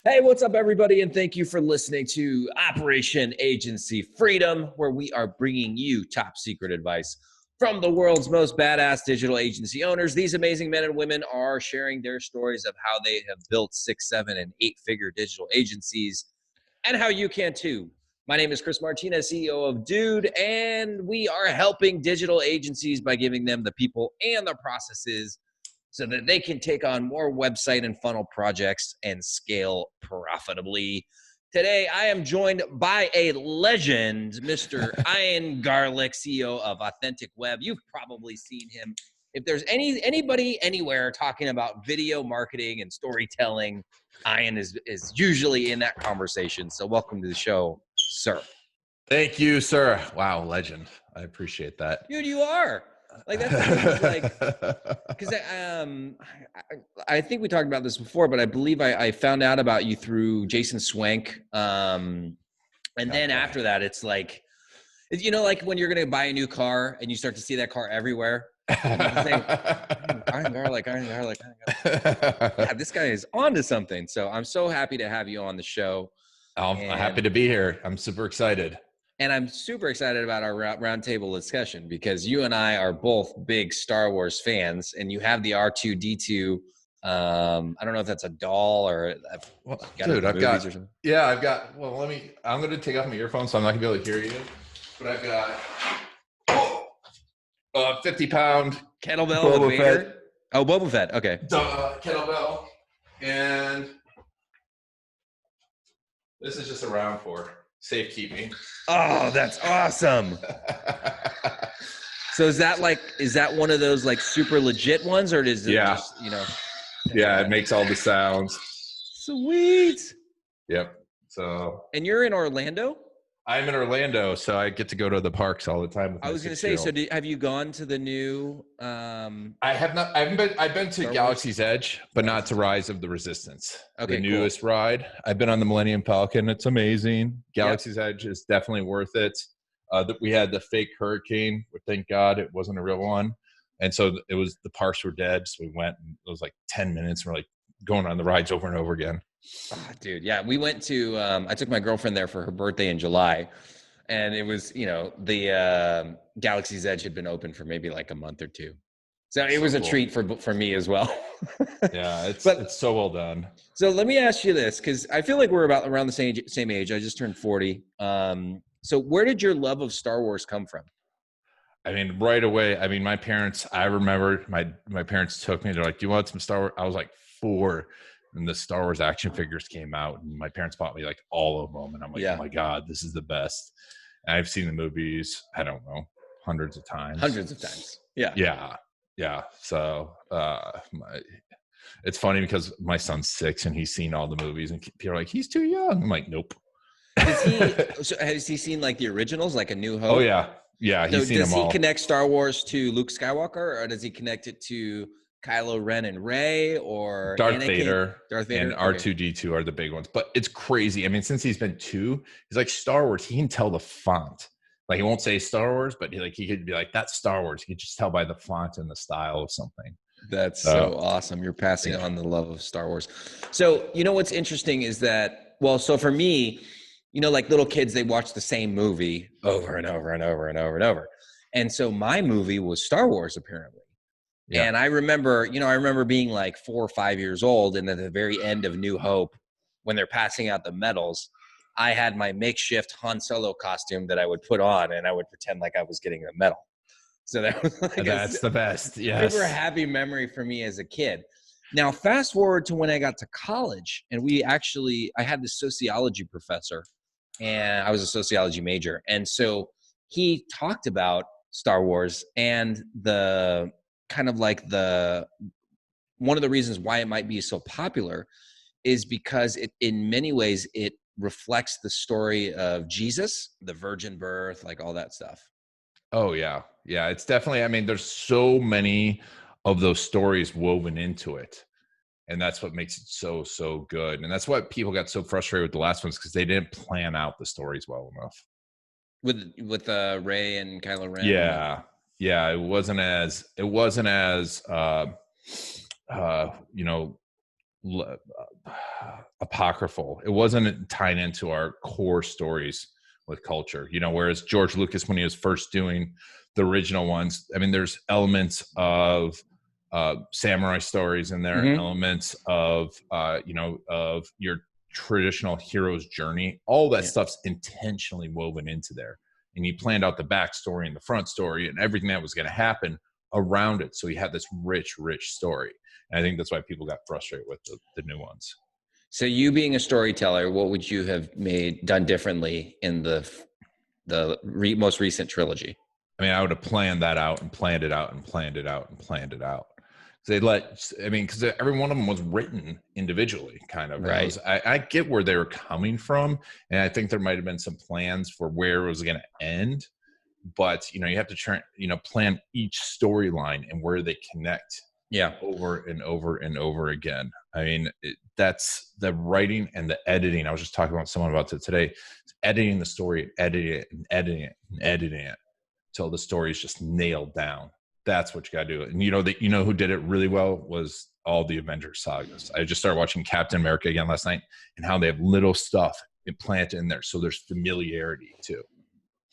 Hey, what's up, everybody? And thank you for listening to Operation Agency Freedom, where we are bringing you top secret advice from the world's most badass digital agency owners. These amazing men and women are sharing their stories of how they have built 6, 7, and 8-figure digital agencies and how you can too. My name is Chris Martinez, CEO of Dude, and we are helping digital agencies by giving them the people and the processes so that they can take on more website and funnel projects and scale profitably. Today, I am joined by a legend, Mr. Ian Garlic, CEO of Authentic Web. You've probably seen him. If there's anybody anywhere talking about video marketing and storytelling, Ian is usually in that conversation. So welcome to the show, sir. Thank you, sir. Wow, legend. I appreciate that. Dude, you are. Like, that's like, because I think we talked about this before, but I believe I found out about you through Jason Swank. And then after that, it's like, you know, like when you're going to buy a new car and you start to see that car everywhere. And you just think, Iron Garlic. Yeah, this guy is on to something. So I'm so happy to have you on the show. I'm happy to be here. I'm super excited. And I'm super excited about our roundtable discussion because you and I are both big Star Wars fans, and you have the R2-D2. I don't know if that's a doll or dude, I've got. Well, I'm going to take off my earphones, so I'm not going to be able to hear you. But I've got 50-pound kettlebell with Vader. Fett. Oh, Boba Fett. Okay. Kettlebell, and this is just around for safekeeping. Oh, that's awesome. So is that one of those like super legit ones, or is it just, you know? Yeah, it makes all the sounds. Sweet. Yep. So. And you're in Orlando? I'm in Orlando, so I get to go to the parks all the time. I was going to say, so have you gone to the new? I have not. I've been to Galaxy's Edge, but not to Rise of the Resistance. Okay, the newest ride. I've been on the Millennium Falcon. It's amazing. Galaxy's Edge is definitely worth it. We had the fake hurricane, but thank God it wasn't a real one. And so it was, the parks were dead. So we went, and it was like 10 minutes. And we're like going on the rides over and over again. Oh, dude. Yeah. We went to, I took my girlfriend there for her birthday in July, and it was, you know, the Galaxy's Edge had been open for maybe like a month or two. So it was a treat for me as well. Yeah. It's so well done. So let me ask you this, because I feel like we're about around the same age. I just turned 40. So where did your love of Star Wars come from? I mean, right away. I mean, my parents, I remember my parents took me. They're like, "Do you want some Star Wars?" I was like 4, and the Star Wars action figures came out, and my parents bought me like all of them. And I'm like, Oh my God, this is the best. And I've seen the movies, I don't know, hundreds of times. Yeah. So it's funny because my son's 6 and he's seen all the movies, and people are like, he's too young. I'm like, nope. Has he seen like the originals, like A New Hope? Oh yeah. Yeah, he's seen them all. Does he connect Star Wars to Luke Skywalker, or does he connect it to Kylo Ren and Rey, or Darth Vader and R2-D2 are the big ones? But it's crazy. I mean, since he's been 2, he's like, Star Wars, he can tell the font. Like, he won't say Star Wars, but he could be like, that's Star Wars. He could just tell by the font and the style of something. That's so awesome. You're passing on the love of Star Wars. So, you know, what's interesting is that, well, so for me, you know, like little kids, they watch the same movie over and over and over and over and over. And so my movie was Star Wars, apparently. Yeah. And I remember being like 4 or 5 years old, and at the very end of New Hope, when they're passing out the medals, I had my makeshift Han Solo costume that I would put on, and I would pretend like I was getting a medal. So that was like that's the best. Yes. Super happy memory for me as a kid. Now, fast forward to when I got to college, and I had this sociology professor, and I was a sociology major. And so he talked about Star Wars, and the kind of like one of the reasons why it might be so popular is because in many ways it reflects the story of Jesus, the virgin birth, like all that stuff. Oh yeah. Yeah. It's definitely, I mean, there's so many of those stories woven into it. And that's what makes it so good. And that's why people got so frustrated with the last ones, because they didn't plan out the stories well enough. With Rey and Kylo Ren. Yeah. Yeah. It wasn't as you know, apocryphal. It wasn't tying into our core stories with culture, whereas George Lucas, when he was first doing the original ones, I mean, there's elements of samurai stories in there, elements of of your traditional hero's journey. All that stuff's intentionally woven into there, and he planned out the backstory and the front story and everything that was going to happen around it, so he had this rich story. And I think that's why people got frustrated with the new ones. So you being a storyteller, what would you have done differently in the most recent trilogy? I mean, I would have planned that out and planned it out and planned it out and planned it out. Because every one of them was written individually, kind of. Right. I get where they were coming from, and I think there might have been some plans for where it was going to end. But you have to plan each storyline and where they connect. Yeah. Over and over and over again. I mean, that's the writing and the editing. I was just talking about someone about it today. It's editing the story, editing it, and editing it, and editing it till the story is just nailed down. That's what you got to do. And who did it really well was all the Avengers sagas. I just started watching Captain America again last night, and how they have little stuff implanted in there, so there's familiarity too.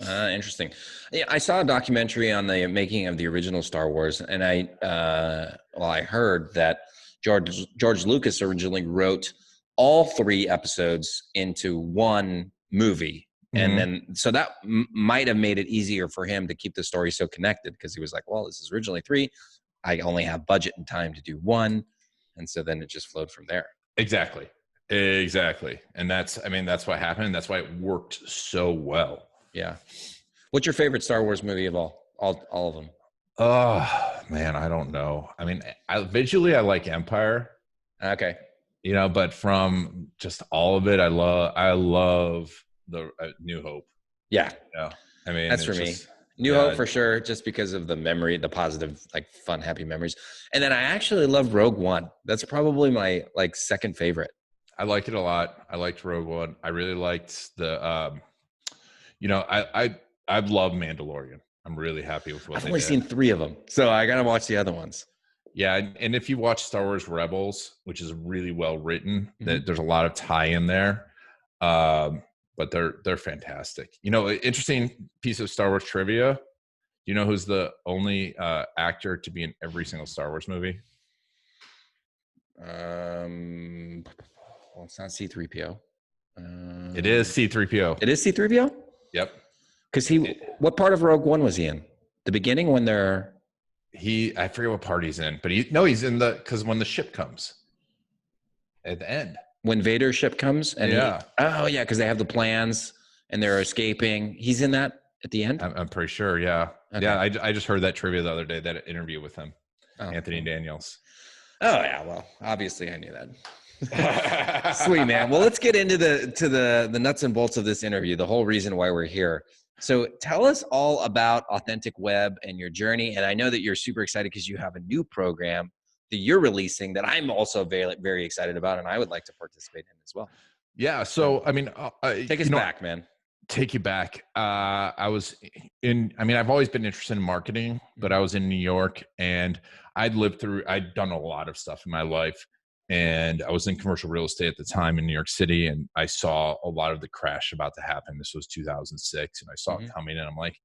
Interesting. Yeah, I saw a documentary on the making of the original Star Wars, and I heard that George Lucas originally wrote all 3 episodes into one movie, and then so that might have made it easier for him to keep the story so connected, because he was like, "Well, this is originally 3. I only have budget and time to do 1," and so then it just flowed from there. Exactly, and that's what happened. That's why it worked so well. Yeah. What's your favorite Star Wars movie of all of them? Oh man, I don't know. I mean, visually I like Empire. Okay. But from just all of it, I love the New Hope. Yeah. I mean, that's for me. New Hope for sure, just because of the memory, the positive, like fun, happy memories. And then I actually love Rogue One. That's probably my second favorite. I liked it a lot. I liked Rogue One. I really liked the I've loved Mandalorian. I'm really happy with what I've only seen 3 of them, so I gotta watch the other ones. Yeah, and if you watch Star Wars Rebels, which is really well written, that there's a lot of tie in there, but they're fantastic. Interesting piece of Star Wars trivia. Do you know who's the only actor to be in every single Star Wars movie? Well, it's not C-3PO. It is C-3PO. It is C-3PO? Yep. Because what part of Rogue One was he in? The beginning when they're... I forget what part he's in, but he's in because when the ship comes at the end. When Vader's ship comes? And yeah. Because they have the plans and they're escaping. He's in that at the end? I'm pretty sure, yeah. Okay. Yeah, I just heard that trivia the other day, that interview with him, Anthony Daniels. Oh, yeah, well, obviously I knew that. Sweet, man. Well, let's get into the nuts and bolts of this interview, the whole reason why we're here. So tell us all about Authentic Web and your journey. And I know that you're super excited because you have a new program that you're releasing that I'm also very, very excited about, and I would like to participate in as well. Yeah. So, I mean, take us back, man. Take you back. I've always been interested in marketing, but I was in New York, and I'd done a lot of stuff in my life. And I was in commercial real estate at the time in New York City, and I saw a lot of the crash about to happen. This was 2006, and I saw it coming, and I'm like,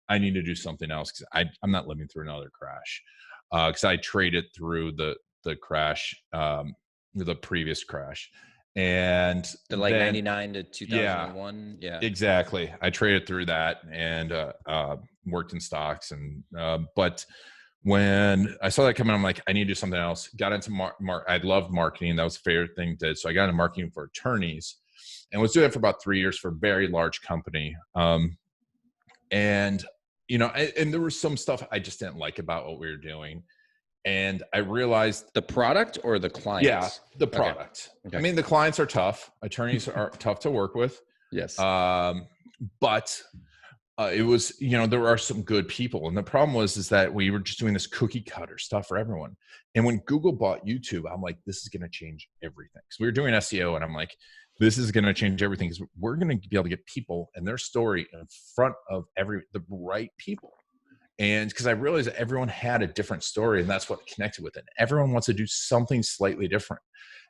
I need to do something else, because I'm not living through another crash. Because I traded through the crash, the previous crash, and the 99 to 2001. Yeah, exactly. I traded through that and worked in stocks, and but when I saw that coming, I'm like, I need to do something else. Got into I loved marketing. That was a favorite thing to do. So I got into marketing for attorneys, and was doing it for about 3 years for a very large company. And there was some stuff I just didn't like about what we were doing. And I realized the product or the clients. Yeah, the product. Okay. I mean, the clients are tough. Attorneys are tough to work with. Yes. But it was, there are some good people. And the problem is that we were just doing this cookie cutter stuff for everyone. And when Google bought YouTube, I'm like, this is going to change everything. So we were doing SEO, and I'm like, this is going to change everything, because we're going to be able to get people and their story in front of the right people. And because I realized that everyone had a different story, and that's what connected with it. Everyone wants to do something slightly different.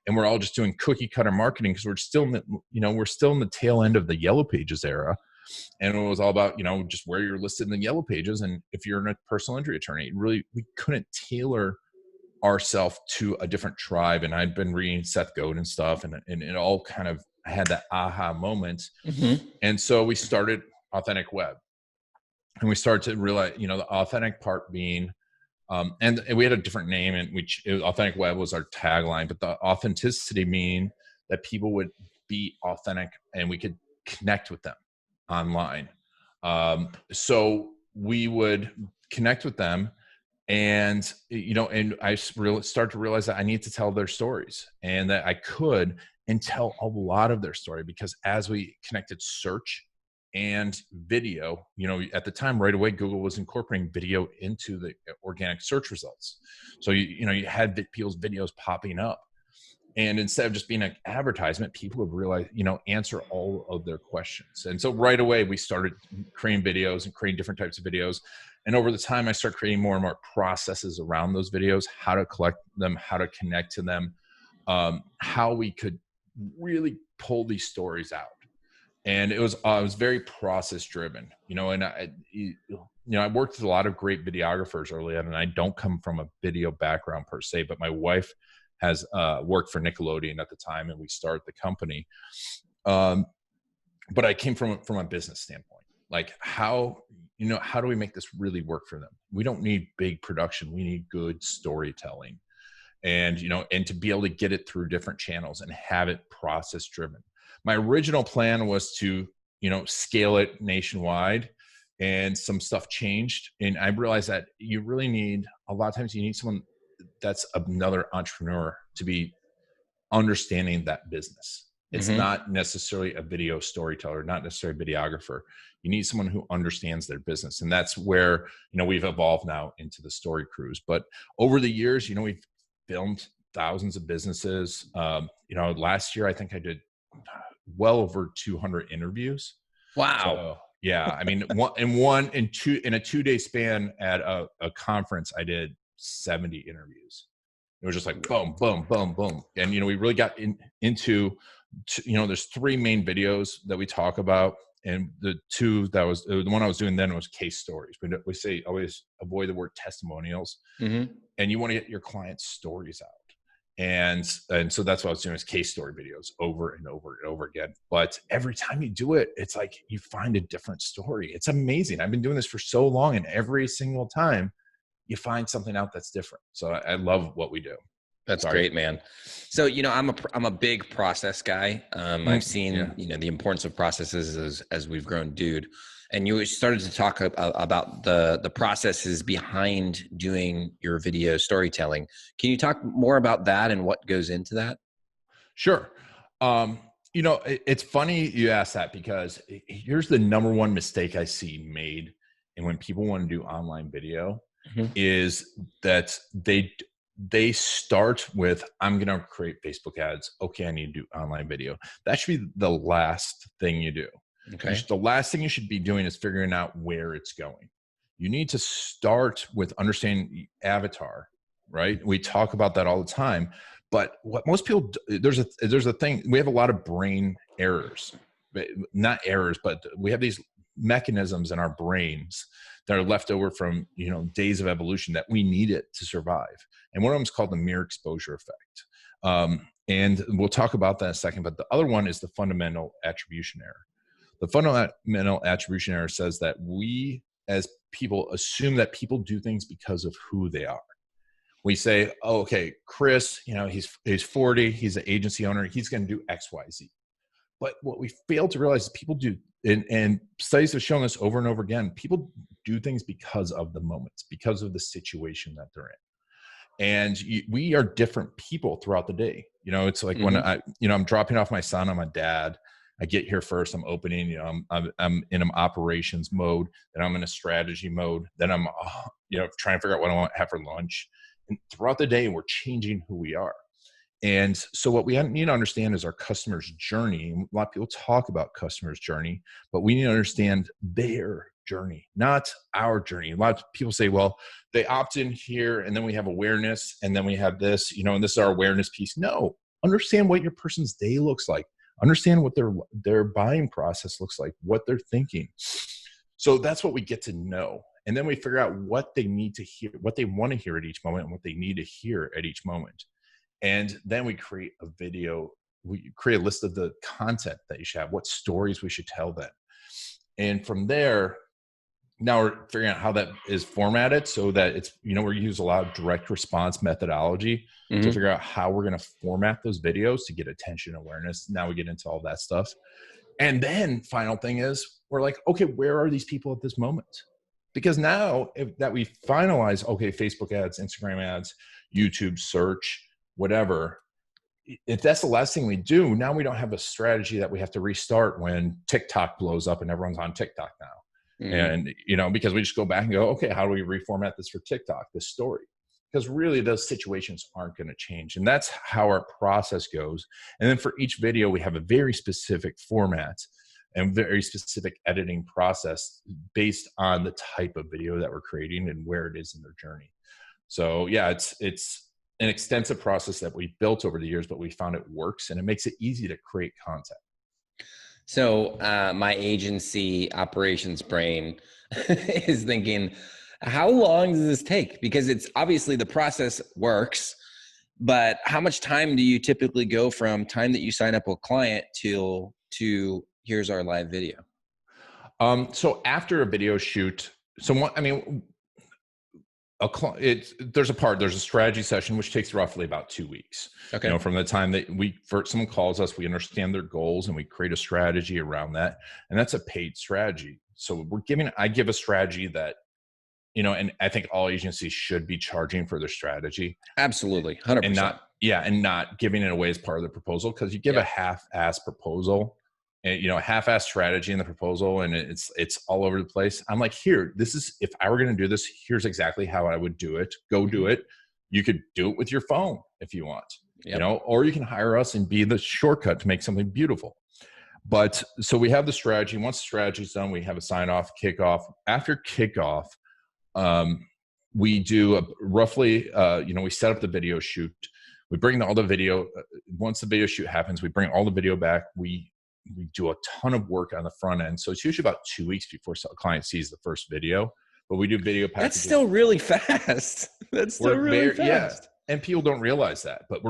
And we're all just doing cookie cutter marketing because we're still in the, we're still in the tail end of the Yellow Pages era. And it was all about, just where you're listed in the Yellow Pages. And if you're a personal injury attorney, really, we couldn't tailor ourselves to a different tribe. And I'd been reading Seth Godin stuff, and it all kind of had that aha moment. Mm-hmm. And so we started Authentic Web. And we started to realize, the authentic part being, and we had a different name, and which Authentic Web was our tagline, but the authenticity mean that people would be authentic and we could connect with them online. So we would connect with them, and and I start to realize that I need to tell their stories, and that I could and tell a lot of their story, because as we connected search and video, at the time, right away, Google was incorporating video into the organic search results. So you had people's videos popping up, and instead of just being an advertisement, people would realize, answer all of their questions. And so right away, we started creating videos and creating different types of videos. And over the time, I started creating more and more processes around those videos, how to collect them, how to connect to them, how we could really pull these stories out. And it was very process driven, and I worked with a lot of great videographers early on, and I don't come from a video background per se, but my wife has worked for Nickelodeon at the time, and we started the company. But I came from a business standpoint, like how do we make this really work for them? We don't need big production. We need good storytelling, and to be able to get it through different channels and have it process driven. My original plan was to, scale it nationwide, and some stuff changed. And I realized that you really need, a lot of times you need someone that's another entrepreneur to be understanding that business. It's not necessarily a video storyteller, not necessarily a videographer. You need someone who understands their business. And that's where, we've evolved now into the Story Cruise. But over the years, we've filmed thousands of businesses. Last year, I think I did well over 200 interviews. Wow. So, yeah. I mean, in a 2-day span at a conference, I did 70 interviews. It was just like boom, boom, boom, boom. And, we really got into, there's 3 main videos that we talk about. And the one I was doing then was case stories. We say always avoid the word testimonials, and you want to get your clients' stories out. And so that's what I was doing, is case story videos over and over and over again. But every time you do it, it's like you find a different story. It's amazing. I've been doing this for so long, and every single time you find something out that's different. So I love what we do. That's great, man. So, I'm a big process guy. I've seen, the importance of processes as we've grown, dude. And you started to talk about the processes behind doing your video storytelling. Can you talk more about that and what goes into that? Sure. It's funny you ask that, because here's the number one mistake I see made. And when people want to do online video, is that they start with, I'm going to create Facebook ads. Okay, I need to do online video. That should be the last thing you do. Okay. The last thing you should be doing is figuring out where it's going. You need to start with understanding avatar, right? We talk about that all the time. But what most people, there's a thing, we have a lot of brain errors, not errors, but we have these mechanisms in our brains that are left over from, days of evolution that we need it to survive. And one of them is called the mere exposure effect. And we'll talk about that in a second. But the other one is the fundamental attribution error. The fundamental attribution error says that we as people assume that people do things because of who they are. We say, oh, okay, Chris, he's 40, he's an agency owner, he's going to do X, Y, Z. But what we fail to realize is people do, and studies have shown this over and over again, people do things because of the moments, because of the situation that they're in. And we are different people throughout the day. It's like when I'm dropping off my son, I'm a dad. I get here first, I'm opening, I'm in an operations mode, then I'm in a strategy mode, then I'm, trying to figure out what I want to have for lunch. And throughout the day, we're changing who we are. And so what we need to understand is our customer's journey. A lot of people talk about customer's journey, but we need to understand their journey, not our journey. A lot of people say, well, they opt in here and then we have awareness and then we have this, and this is our awareness piece. No, understand what your person's day looks like. Understand what their buying process looks like, what they're thinking. So that's what we get to know. And then we figure out what they need to hear, what they want to hear at each moment and what they need to hear at each moment. And then we create a video. We create a list of the content that you should have, what stories we should tell them. And from there, now we're figuring out how that is formatted so that it's, we use a lot of direct response methodology to figure out how we're going to format those videos to get attention, awareness. Now we get into all that stuff. And then final thing is we're like, okay, where are these people at this moment? Because now that we finalize, okay, Facebook ads, Instagram ads, YouTube search, whatever, if that's the last thing we do, now we don't have a strategy that we have to restart when TikTok blows up and everyone's on TikTok now. And, because we just go back and go, okay, how do we reformat this for TikTok, this story? Because really those situations aren't going to change. And that's how our process goes. And then for each video, we have a very specific format and very specific editing process based on the type of video that we're creating and where it is in their journey. So yeah, it's an extensive process that we've built over the years, but we found it works and it makes it easy to create content. So my agency operations brain is thinking, how long does this take? Because it's obviously the process works, but how much time do you typically go from time that you sign up a client to here's our live video? So after a video shoot, there's a strategy session, which takes roughly about 2 weeks. Okay. From the time that someone calls us, we understand their goals and we create a strategy around that. And that's a paid strategy. So I give a strategy that, and I think all agencies should be charging for their strategy. Absolutely. 100%. And not giving it away as part of the proposal. Cause you give a half-ass proposal and, a half-ass strategy in the proposal and it's all over the place. I'm like, if I were going to do this, here's exactly how I would do it. Go do it. You could do it with your phone if you want, or you can hire us and be the shortcut to make something beautiful. But so we have the strategy. Once the strategy is done, we have a sign off, kickoff. After kickoff, we do roughly, we set up the video shoot. We bring all the video. Once the video shoot happens, we bring all the video back. We do a ton of work on the front end. So it's usually about 2 weeks before a client sees the first video, but we do video packages. That's still really fast. That's still really fast. Yeah. And people don't realize that, but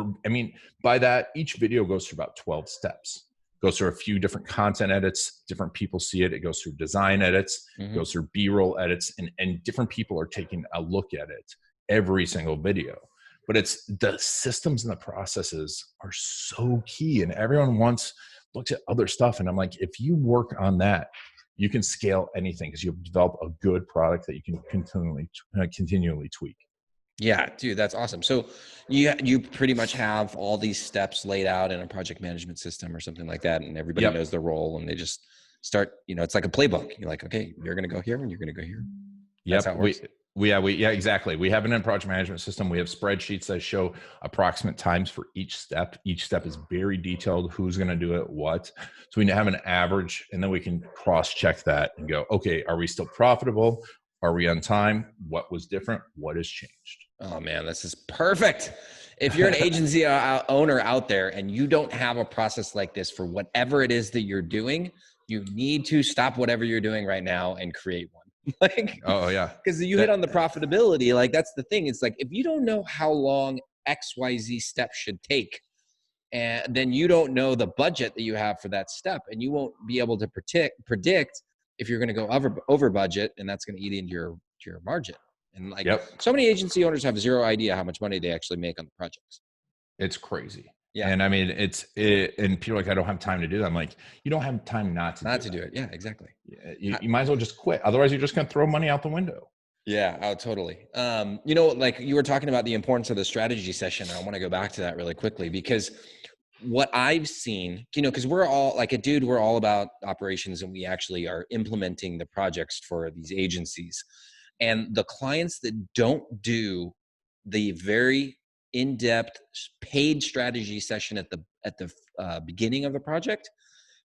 by that, each video goes through about 12 steps, goes through a few different content edits, different people see it. It goes through design edits, goes through B-roll edits, and different people are taking a look at it every single video. But it's the systems and the processes are so key, and everyone looks at other stuff. And I'm like, if you work on that, you can scale anything because you'll develop a good product that you can continually tweak. Yeah, dude, that's awesome. So you pretty much have all these steps laid out in a project management system or something like that, and everybody knows their role, and they just start. It's like a playbook. You're like, okay, you're going to go here, and you're going to go here. That's how it works. Exactly. We have an project management system. We have spreadsheets that show approximate times for each step. Each step is very detailed. Who's going to do it? What? So we have an average, and then we can cross-check that and go, okay, are we still profitable? Are we on time? What was different? What has changed? Oh man, this is perfect. If you're an agency owner out there and you don't have a process like this for whatever it is that you're doing, you need to stop whatever you're doing right now and create one. Oh yeah. Because you hit on the profitability. Like that's the thing. It's like, if you don't know how long XYZ step should take, and then you don't know the budget that you have for that step, and you won't be able to predict if you're going to go over budget, and that's going to eat into your margin. And so many agency owners have zero idea how much money they actually make on the projects. It's crazy. Yeah. And I mean, and people are like, I don't have time to do that. I'm like, you don't have time not to do it. Yeah, exactly. You might as well just quit. Otherwise, you're just going to throw money out the window. Yeah. Oh, totally. Like you were talking about the importance of the strategy session. And I want to go back to that really quickly, because what I've seen, because we're all like we're all about operations, and we actually are implementing the projects for these agencies. And the clients that don't do the very in-depth paid strategy session at the beginning of the project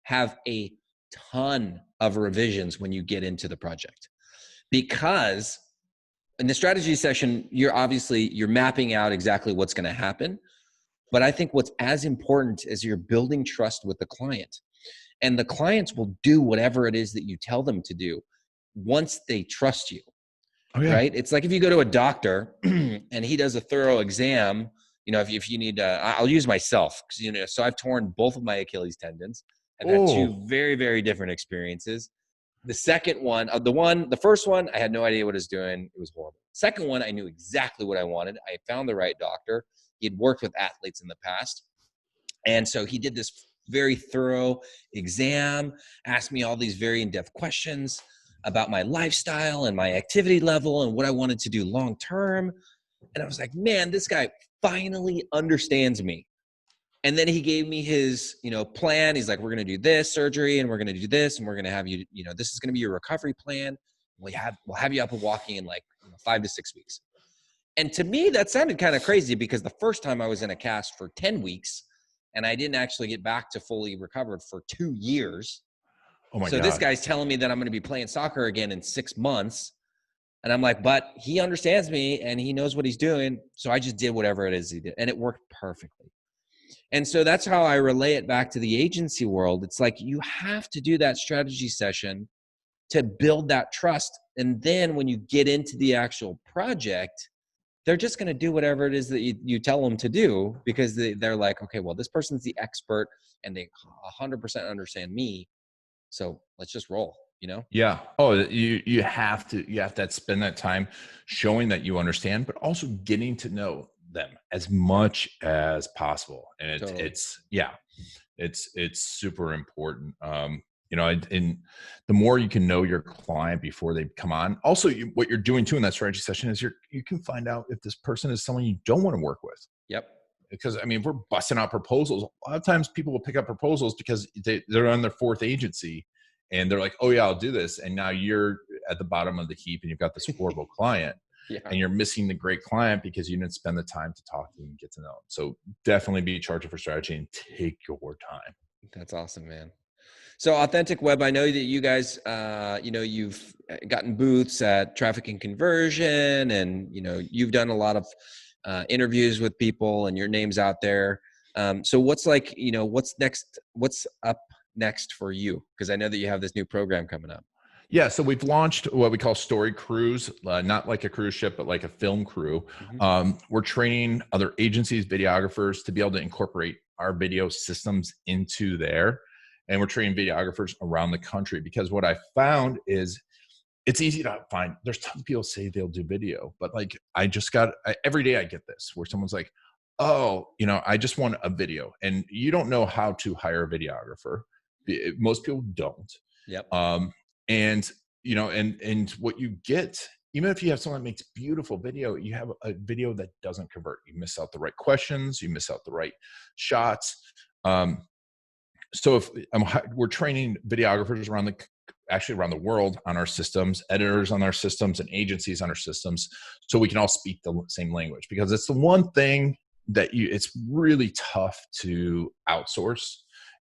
have a ton of revisions when you get into the project. because in the strategy session, you're mapping out exactly what's going to happen. But I think what's as important is you're building trust with the client. And the clients will do whatever it is that you tell them to do once they trust you. Oh, yeah. Right? It's like if you go to a doctor and he does a thorough exam, if you need, I'll use myself, because, so I've torn both of my Achilles tendons. I've had two very, very different experiences. The second one, the first one, I had no idea what I was doing. It was horrible. Second one, I knew exactly what I wanted. I found the right doctor. He'd worked with athletes in the past. And so he did this very thorough exam, asked me all these very in-depth questions about my lifestyle and my activity level and what I wanted to do long-term. And I was like, man, this guy finally understands me. And then he gave me his, plan. He's like, we're going to do this surgery and we're going to do this. And we're going to have you, this is going to be your recovery plan. We'll have you up and walking in like 5 to 6 weeks. And to me, that sounded kind of crazy because the first time I was in a cast for 10 weeks and I didn't actually get back to fully recovered for 2 years. Oh my God. So this guy's telling me that I'm going to be playing soccer again in 6 months. And I'm like, but he understands me and he knows what he's doing. So I just did whatever it is he did. And it worked perfectly. And so that's how I relay it back to the agency world. It's like you have to do that strategy session to build that trust. And then when you get into the actual project, they're just going to do whatever it is that you tell them to do because they're like, okay, well, this person's the expert and they 100% understand me. So let's just roll, Yeah. Oh, you have to spend that time showing that you understand, but also getting to know them as much as possible. And it's super important. And the more you can know your client before they come on. Also, what you're doing too in that strategy session is you can find out if this person is someone you don't want to work with. Yep. Because if we're busting out proposals, a lot of times people will pick up proposals because they're on their fourth agency and they're like, oh yeah, I'll do this. And now you're at the bottom of the heap and you've got this horrible client. Yeah. And you're missing the great client because you didn't spend the time to talk to them and get to know them. So definitely be charging for strategy and take your time. That's awesome, man. So Authentic Web, I know that you guys, you've gotten booths at Traffic and Conversion and, you've done a lot of interviews with people and your name's out there. So what's what's up next for you? Because I know that you have this new program coming up. Yeah, so we've launched what we call Story Crews, not like a cruise ship, but like a film crew. Mm-hmm. We're training other agencies, videographers to be able to incorporate our video systems into there. And we're training videographers around the country because what I found is it's easy to find. There's tons of people say they'll do video, but like every day I get this where someone's like, oh, I just want a video. And you don't know how to hire a videographer. Most people don't. Yep. And what you get, even if you have someone that makes beautiful video, you have a video that doesn't convert. You miss out the right questions, you miss out the right shots. So if we're training videographers around the world on our systems, editors on our systems, and agencies on our systems, so we can all speak the same language, because it's the one thing that it's really tough to outsource.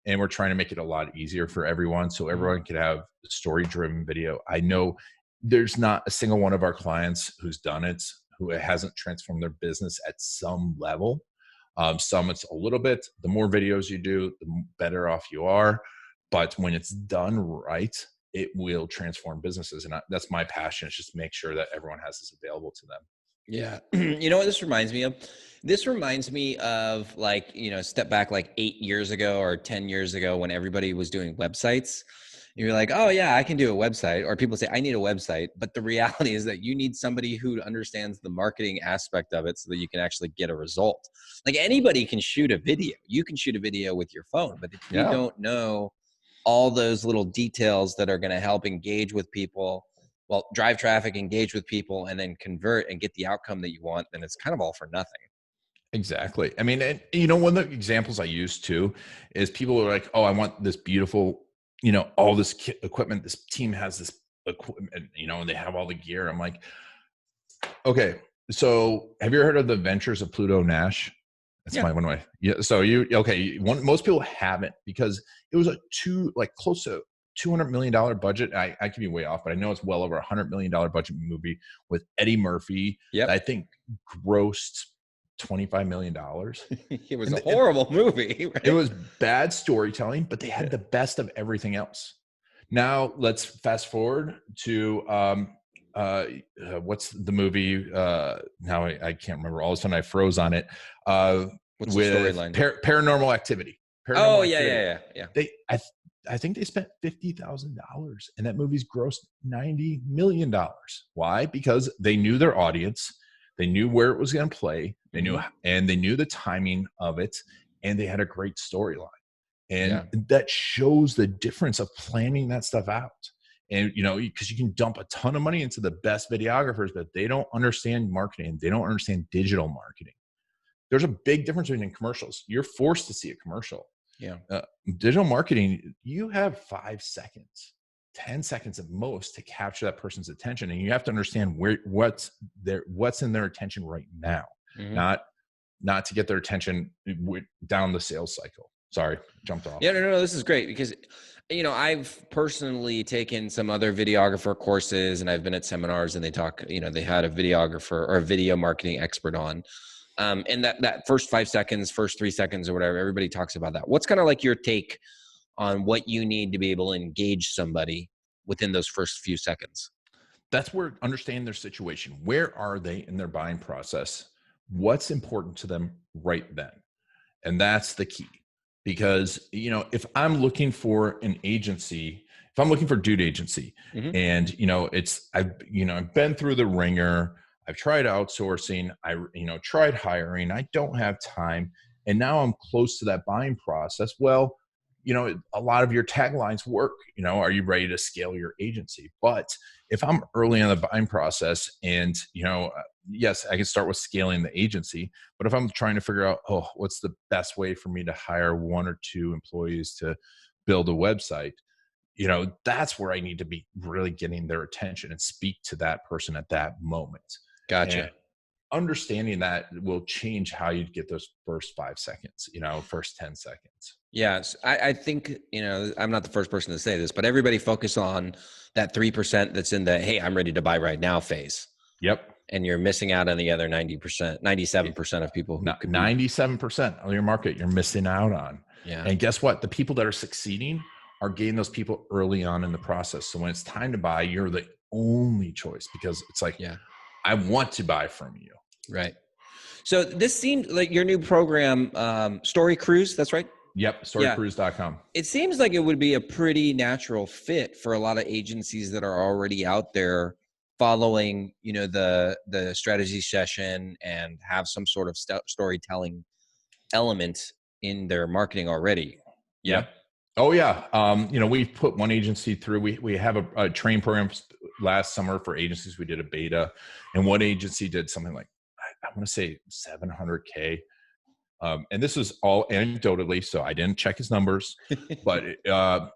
And we're trying to make it a lot easier for everyone so everyone can have story-driven video. I know there's not a single one of our clients who's done it who hasn't transformed their business at some level. Some it's a little bit. The more videos you do, the better off you are. But when it's done right, it will transform businesses. And that's my passion, is just make sure that everyone has this available to them. Yeah. You know what this reminds me of? This reminds me of step back like 8 years ago or 10 years ago when everybody was doing websites. You're like, oh yeah, I can do a website. Or people say, I need a website. But the reality is that you need somebody who understands the marketing aspect of it so that you can actually get a result. Like anybody can shoot a video. You can shoot a video with your phone. But if you don't know all those little details that are going to help engage with people, drive traffic, engage with people, and then convert and get the outcome that you want, then it's kind of all for nothing. Exactly. One of the examples I use too is people are like, oh, I want this beautiful, all this equipment. This team has this equipment, and they have all the gear. I'm like, okay, so have you ever heard of the Adventures of Pluto Nash? That's one way. Yeah. So most people haven't, because it was close to $200 million budget. I could be way off, but I know it's well over $100 million budget movie with Eddie Murphy. Yep. That I think grossed $25 million. It was a horrible movie. Right? It was bad storytelling, but they had the best of everything else. Now let's fast forward to what's the movie? Now I can't remember. All of a sudden I froze on it. What's with the storyline? Paranormal Activity. Yeah. I think they spent $50,000 and that movie's grossed $90 million. Why? Because they knew their audience. They knew where it was going to play. They knew, and they knew the timing of it, and they had a great storyline. And that shows the difference of planning that stuff out. And, because you can dump a ton of money into the best videographers, but they don't understand marketing. They don't understand digital marketing. There's a big difference between commercials. You're forced to see a commercial. Yeah. Digital marketing, you have 5 seconds, 10 seconds at most to capture that person's attention. And you have to understand what's in their attention right now, not to get their attention down the sales cycle. Sorry, jumped off. Yeah, no, this is great because, I've personally taken some other videographer courses and I've been at seminars and they talk, they had a videographer or a video marketing expert on. And that first 5 seconds, first 3 seconds or whatever, everybody talks about that. What's kind of like your take on what you need to be able to engage somebody within those first few seconds? That's where understand their situation. Where are they in their buying process? What's important to them right then? And that's the key. Because, if I'm looking for an agency, if I'm looking for dude agency and, I've been through the ringer, I've tried outsourcing, I tried hiring, I don't have time. And now I'm close to that buying process. Well, a lot of your taglines work, are you ready to scale your agency? But if I'm early in the buying process and, yes, I can start with scaling the agency, but if I'm trying to figure out, what's the best way for me to hire 1 or 2 employees to build a website, that's where I need to be really getting their attention and speak to that person at that moment. Gotcha. And understanding that will change how you get those first 5 seconds, first 10 seconds. Yes. I think, I'm not the first person to say this, but everybody focus on that 3% that's in the, hey, I'm ready to buy right now phase. Yep. And you're missing out on the other 90%, 97% of people. 97% of your market you're missing out on. Yeah. And guess what? The people that are succeeding are getting those people early on in the process. So when it's time to buy, you're the only choice because it's like, I want to buy from you. Right. So this seemed like your new program, Story Cruise. That's right. Yep. Storycruise.com. It seems like it would be a pretty natural fit for a lot of agencies that are already out there following, the strategy session and have some sort of storytelling element in their marketing already. Yep. Oh yeah. We put one agency through, we have a training program last summer for agencies. We did a beta and one agency did something like, I want to say 700K. And this was all anecdotally, so I didn't check his numbers, but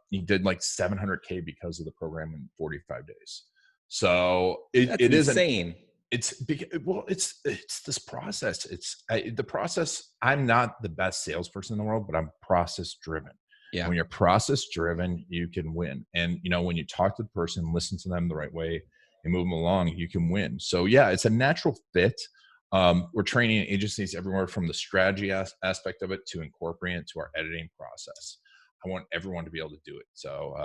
he did like 700K because of the program in 45 days. So it is insane. It's this process. The process. I'm not the best salesperson in the world, but I'm process driven. Yeah. When you're process driven, you can win. And when you talk to the person, listen to them the right way and move them along, you can win. So yeah, it's a natural fit. We're training agencies everywhere from the strategy aspect of it to incorporating it to our editing process. I want everyone to be able to do it. So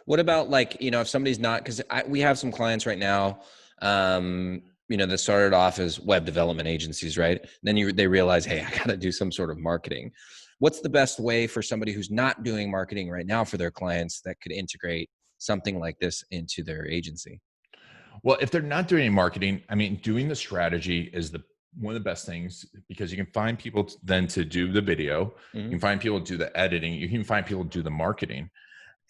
what about if somebody's not, because we have some clients right now, that started off as web development agencies, right? Then they realize, hey, I got to do some sort of marketing. What's the best way for somebody who's not doing marketing right now for their clients that could integrate something like this into their agency? Well, if they're not doing any marketing, doing the strategy is one of the best things because you can find people then to do the video. You can find people to do the editing. You can find people to do the marketing.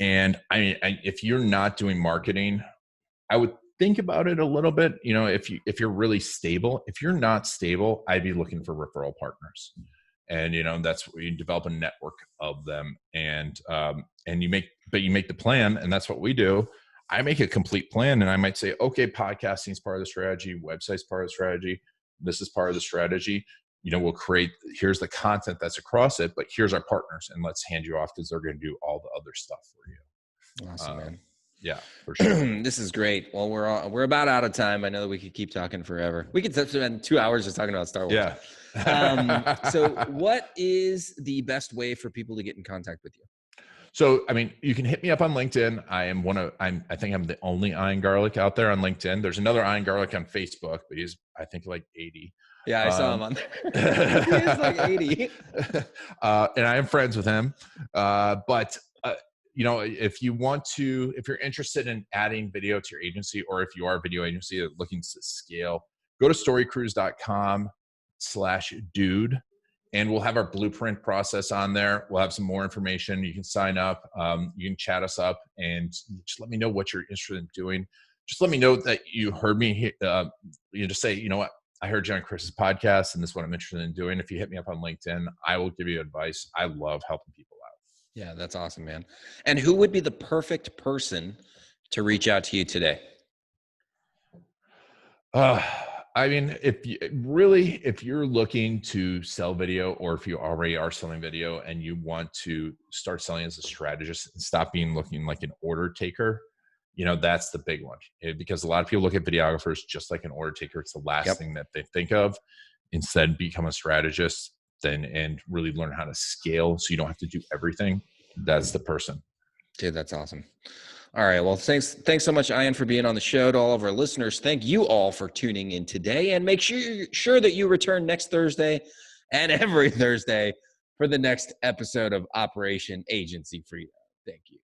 And if you're not doing marketing, I would think about it a little bit. If you're really stable. If you're not stable, I'd be looking for referral partners. And that's where you develop a network of them, and you make the plan, and that's what we do. I make a complete plan, and I might say, okay, podcasting is part of the strategy, website's part of the strategy, this is part of the strategy. We'll create. Here's the content that's across it, but here's our partners, and let's hand you off because they're going to do all the other stuff for you. Awesome, man. Yeah, for sure. This is great. Well, we're about out of time. I know that we could keep talking forever. We could spend 2 hours just talking about Star Wars. Yeah. So what is the best way for people to get in contact with you? So, I mean, you can hit me up on LinkedIn. I think I'm the only Iron Garlic out there on LinkedIn. There's another Iron Garlic on Facebook, but he's, I think, like 80. Yeah, I saw him on there. He's like 80. And I am friends with him. But if you're interested in adding video to your agency, or if you are a video agency looking to scale, go to storycruise.com/dude. And we'll have our blueprint process on there. We'll have some more information. You can sign up. You can chat us up and just let me know what you're interested in doing. Just let me know that you heard me. You just say, you know what, I heard you on Chris's podcast and this is what I'm interested in doing. If you hit me up on LinkedIn, I will give you advice. I love helping people out. Yeah, that's awesome, man. And who would be the perfect person to reach out to you today? I mean, if you're looking to sell video, or if you already are selling video and you want to start selling as a strategist and stop looking like an order taker, that's the big one. Because a lot of people look at videographers just like an order taker. It's the last thing that they think of. Instead, become a strategist and really learn how to scale so you don't have to do everything. That's the person. Dude, that's awesome. All right. Well, thanks so much, Ian, for being on the show. To all of our listeners, thank you all for tuning in today, and make sure that you return next Thursday and every Thursday for the next episode of Operation Agency Freedom. Thank you.